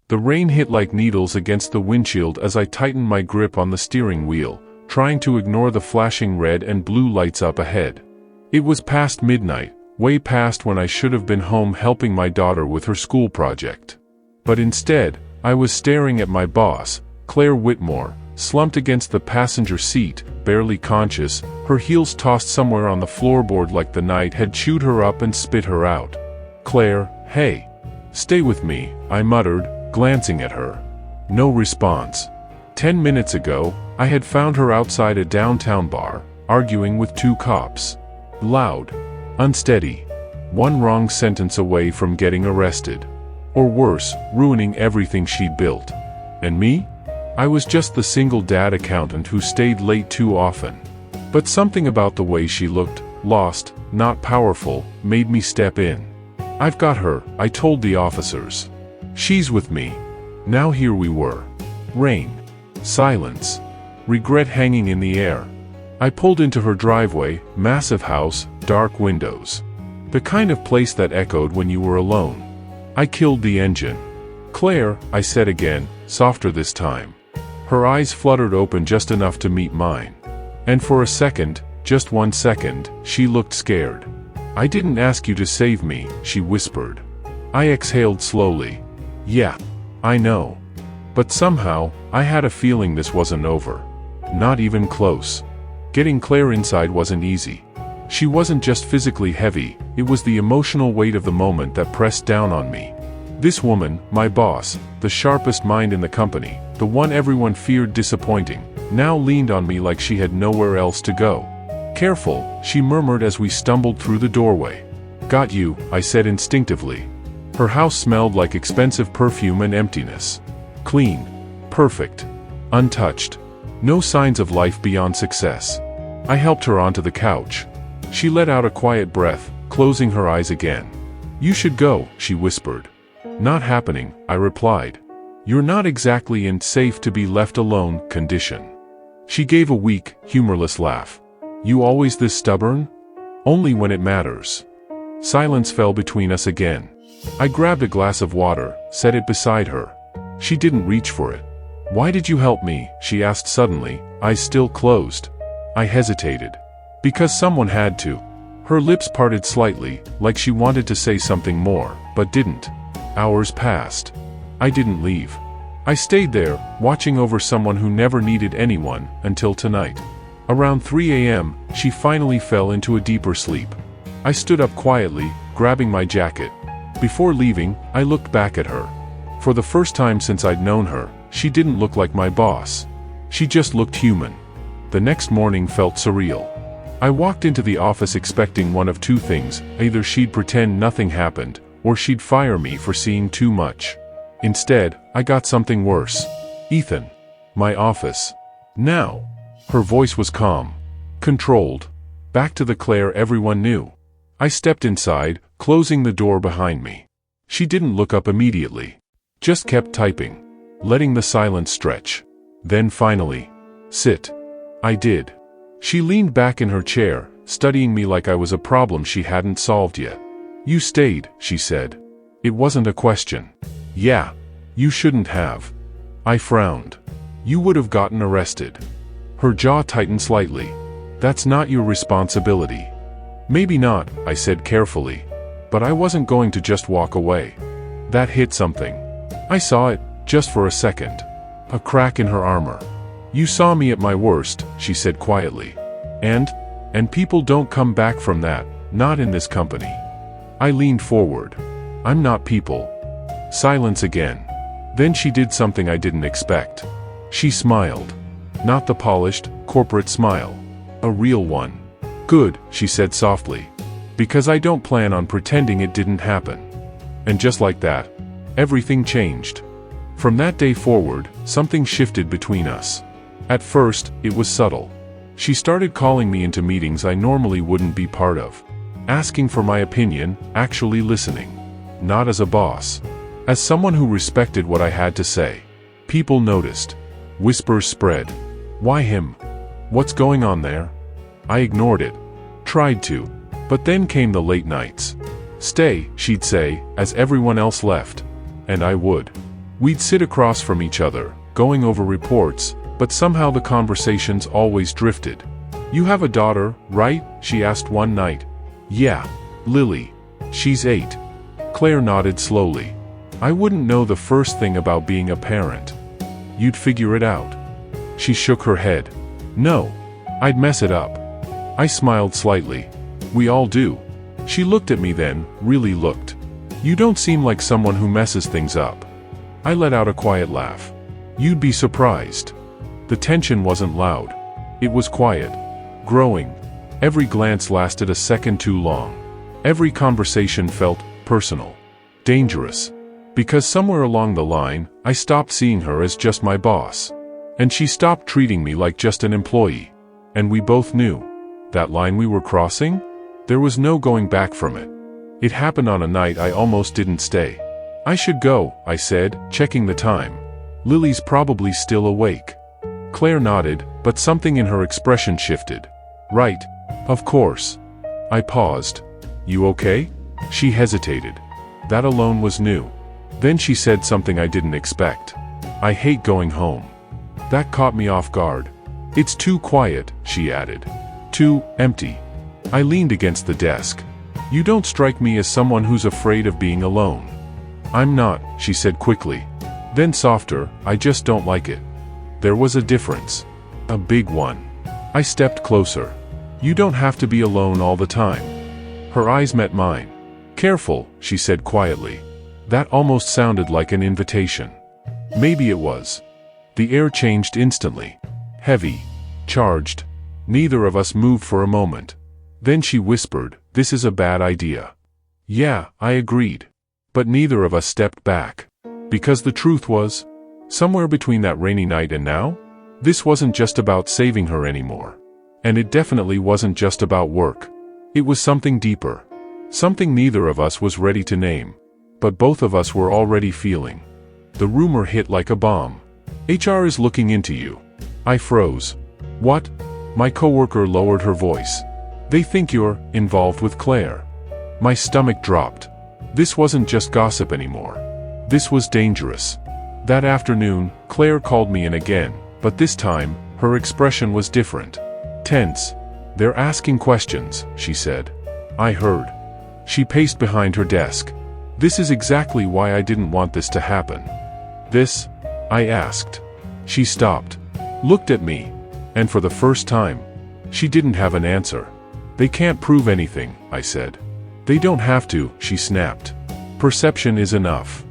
The rain hit like needles against the windshield as I tightened my grip on the steering wheel, trying to ignore the flashing red and blue lights up ahead. It was past midnight, way past when I should have been home helping my daughter with her school project. But instead, I was staring at my boss, Claire Whitmore, slumped against the passenger seat, barely conscious, her heels tossed somewhere on the floorboard like the night had chewed her up and spit her out. "Claire, hey. Stay with me," I muttered, glancing at her. No response. 10 minutes ago, I had found her outside a downtown bar, arguing with two cops. Loud. Unsteady. One wrong sentence away from getting arrested. Or worse, ruining everything she'd built. And me? I was just the single dad accountant who stayed late too often. But something about the way she looked, lost, not powerful, made me step in. "I've got her," I told the officers. "She's with me." Now here we were. Rain. Silence. Regret hanging in the air. I pulled into her driveway, massive house, dark windows. The kind of place that echoed when you were alone. I killed the engine. "Claire," I said again, softer this time. Her eyes fluttered open just enough to meet mine. And for a second, just 1 second, she looked scared. "I didn't ask you to save me," she whispered. I exhaled slowly. "Yeah, I know. But somehow, I had a feeling this wasn't over. Not even close." Getting Claire inside wasn't easy. She wasn't just physically heavy, it was the emotional weight of the moment that pressed down on me. This woman, my boss, the sharpest mind in the company, the one everyone feared disappointing, now leaned on me like she had nowhere else to go. "Careful," she murmured as we stumbled through the doorway. "Got you," I said instinctively. Her house smelled like expensive perfume and emptiness. Clean. Perfect. Untouched. No signs of life beyond success. I helped her onto the couch. She let out a quiet breath, closing her eyes again. "You should go," she whispered. "Not happening," I replied. "You're not exactly in safe to be left alone condition." She gave a weak, humorless laugh. "You always this stubborn?" "Only when it matters." Silence fell between us again. I grabbed a glass of water, set it beside her. She didn't reach for it. "Why did you help me?" she asked suddenly, eyes still closed. I hesitated. "Because someone had to." Her lips parted slightly, like she wanted to say something more, but didn't. Hours passed. I didn't leave. I stayed there, watching over someone who never needed anyone, until tonight. Around 3 a.m., she finally fell into a deeper sleep. I stood up quietly, grabbing my jacket. Before leaving, I looked back at her. For the first time since I'd known her, she didn't look like my boss. She just looked human. The next morning felt surreal. I walked into the office expecting one of two things: either she'd pretend nothing happened, or she'd fire me for seeing too much. Instead, I got something worse. "Ethan." "My office." "Now." Her voice was calm. Controlled. Back to the Claire everyone knew. I stepped inside, closing the door behind me. She didn't look up immediately. Just kept typing. Letting the silence stretch. Then finally, "Sit." I did. She leaned back in her chair, studying me like I was a problem she hadn't solved yet. "You stayed," she said. It wasn't a question. "Yeah. You shouldn't have." I frowned. "You would have gotten arrested." Her jaw tightened slightly. "That's not your responsibility." "Maybe not," I said carefully. But I wasn't going to just walk away. That hit something. I saw it, just for a second. A crack in her armor. "You saw me at my worst," she said quietly. And people don't come back from that, not in this company." I leaned forward. "I'm not people." Silence again. Then she did something I didn't expect. She smiled. Not the polished, corporate smile. A real one. "Good," she said softly. "Because I don't plan on pretending it didn't happen." And just like that, everything changed. From that day forward, something shifted between us. At first, it was subtle. She started calling me into meetings I normally wouldn't be part of. Asking for my opinion, actually listening. Not as a boss. As someone who respected what I had to say. People noticed. Whispers spread. "Why him? What's going on there?" I ignored it. Tried to. But then came the late nights. "Stay," she'd say, as everyone else left. And I would. We'd sit across from each other, going over reports, but somehow the conversations always drifted. "You have a daughter, right?" she asked one night. "Yeah, Lily. She's 8. Claire nodded slowly. "I wouldn't know the first thing about being a parent." "You'd figure it out." She shook her head. "No. I'd mess it up." I smiled slightly. "We all do." She looked at me then, really looked. "You don't seem like someone who messes things up." I let out a quiet laugh. "You'd be surprised." The tension wasn't loud. It was quiet. Growing. Every glance lasted a second too long. Every conversation felt personal. Dangerous. Because somewhere along the line, I stopped seeing her as just my boss. And she stopped treating me like just an employee. And we both knew. That line we were crossing? There was no going back from it. It happened on a night I almost didn't stay. "I should go," I said, checking the time. "Lily's probably still awake." Claire nodded, but something in her expression shifted. "Right. Of course." I paused. "You okay?" She hesitated. That alone was new. Then she said something I didn't expect. "I hate going home." That caught me off guard. "It's too quiet," she added. "Too empty." I leaned against the desk. "You don't strike me as someone who's afraid of being alone." "I'm not," she said quickly. Then softer, "I just don't like it." There was a difference. A big one. I stepped closer. "You don't have to be alone all the time." Her eyes met mine. "Careful," she said quietly. That almost sounded like an invitation. Maybe it was. The air changed instantly. Heavy. Charged. Neither of us moved for a moment. Then she whispered, "This is a bad idea." Yeah, I agreed. But neither of us stepped back. Because the truth was, somewhere between that rainy night and now, this wasn't just about saving her anymore. And it definitely wasn't just about work. It was something deeper. Something neither of us was ready to name. But both of us were already feeling. The rumor hit like a bomb. "HR is looking into you." I froze. "What?" My coworker lowered her voice. "They think you're involved with Claire." My stomach dropped. This wasn't just gossip anymore. This was dangerous. That afternoon, Claire called me in again, but this time, her expression was different. Tense. "They're asking questions," she said. I heard. She paced behind her desk. "This is exactly why I didn't want this to happen." "This?" I asked. She stopped. Looked at me. And for the first time, she didn't have an answer. "They can't prove anything," I said. "They don't have to," she snapped. "Perception is enough."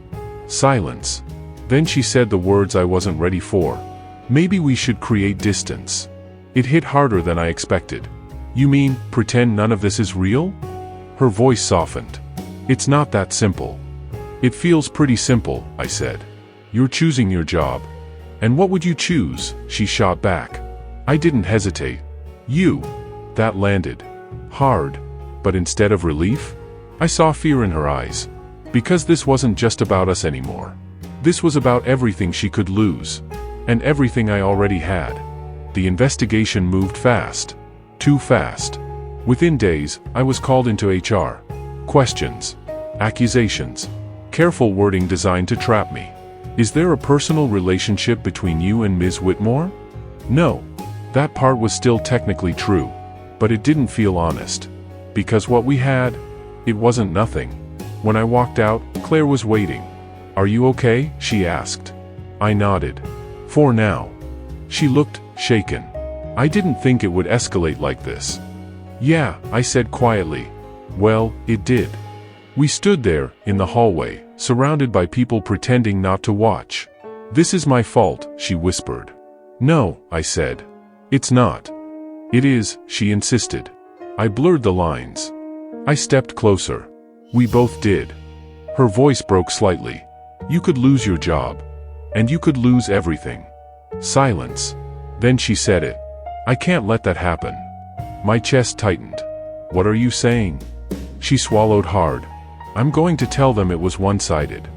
Silence. Then she said the words I wasn't ready for. "Maybe we should create distance." It hit harder than I expected. "You mean, pretend none of this is real?" Her voice softened. "It's not that simple." "It feels pretty simple," I said. "You're choosing your job." "And what would you choose?" she shot back. I didn't hesitate. "You." That landed. Hard. But instead of relief, I saw fear in her eyes. Because this wasn't just about us anymore. This was about everything she could lose. And everything I already had. The investigation moved fast. Too fast. Within days, I was called into HR. Questions. Accusations. Careful wording designed to trap me. "Is there a personal relationship between you and Ms. Whitmore?" No. That part was still technically true. But it didn't feel honest. Because what we had, it wasn't nothing. When I walked out, Claire was waiting. "Are you okay?" she asked. I nodded. "For now." She looked shaken. I didn't think it would escalate like this. "Yeah," I said quietly. "Well, it did." We stood there, in the hallway, surrounded by people pretending not to watch. "This is my fault," she whispered. "No," I said. "It's not." "It is," she insisted. I blurred the lines. I stepped closer. We both did. Her voice broke slightly. "You could lose your job. And you could lose everything." Silence. Then she said it. "I can't let that happen." My chest tightened. "What are you saying?" She swallowed hard. "I'm going to tell them it was one-sided."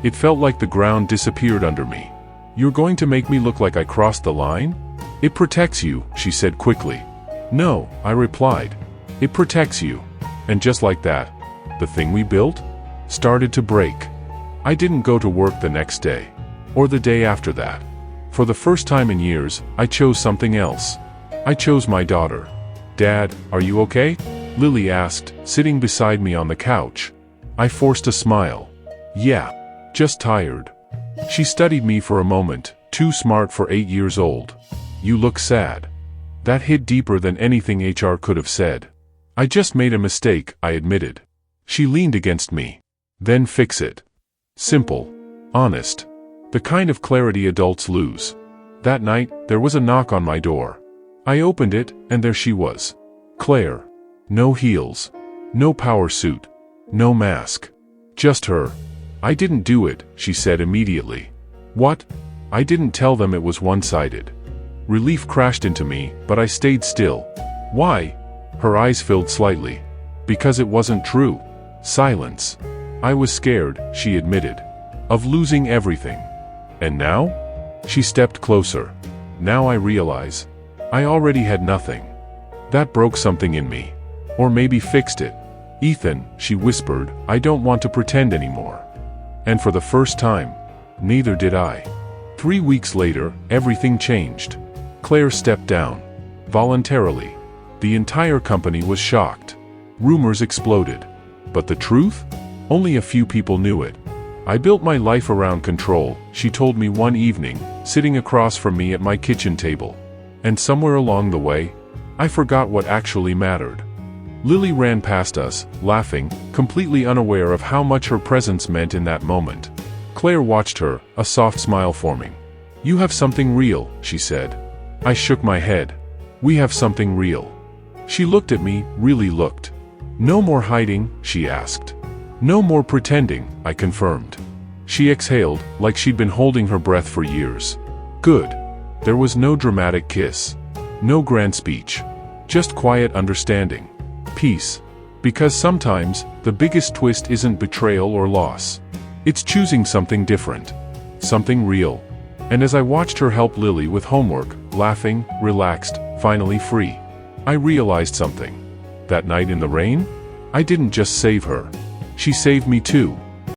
It felt like the ground disappeared under me. "You're going to make me look like I crossed the line?" "It protects you," she said quickly. "No," I replied. "It protects you." And just like that, the thing we built started to break. I didn't go to work the next day. or the day after that. For the first time in years, I chose something else. I chose my daughter. "Dad, are you okay?" Lily asked, sitting beside me on the couch. I forced a smile. "Yeah. Just tired." She studied me for a moment, too smart for 8 years old. "You look sad." That hit deeper than anything HR could have said. "I just made a mistake," I admitted. She leaned against me. "Then fix it." Simple. Honest. The kind of clarity adults lose. That night, there was a knock on my door. I opened it, and there she was. Claire. No heels. No power suit. No mask. Just her. "I didn't do it," she said immediately. "What?" I didn't tell them it was one-sided. Relief crashed into me, but I stayed still. "Why?" Her eyes filled slightly. "Because it wasn't true." Silence. "I was scared," she admitted. "Of losing everything." "And now?" She stepped closer. "Now I realize. I already had nothing. That broke something in me. Or maybe fixed it. Ethan," she whispered, "I don't want to pretend anymore." And for the first time, neither did I. 3 weeks later, everything changed. Claire stepped down. Voluntarily. The entire company was shocked. Rumors exploded. But the truth? Only a few people knew it. "I built my life around control," she told me one evening, sitting across from me at my kitchen table. And somewhere along the way, I forgot what actually mattered. Lily ran past us, laughing, completely unaware of how much her presence meant in that moment. Claire watched her, a soft smile forming. "You have something real," she said. I shook my head. "We have something real." She looked at me, really looked. "No more hiding?" she asked. "No more pretending," I confirmed. She exhaled, like she'd been holding her breath for years. "Good." There was no dramatic kiss. No grand speech. Just quiet understanding. Peace. Because sometimes, the biggest twist isn't betrayal or loss. It's choosing something different. Something real. And as I watched her help Lily with homework, laughing, relaxed, finally free, I realized something. That night in the rain? I didn't just save her. She saved me too.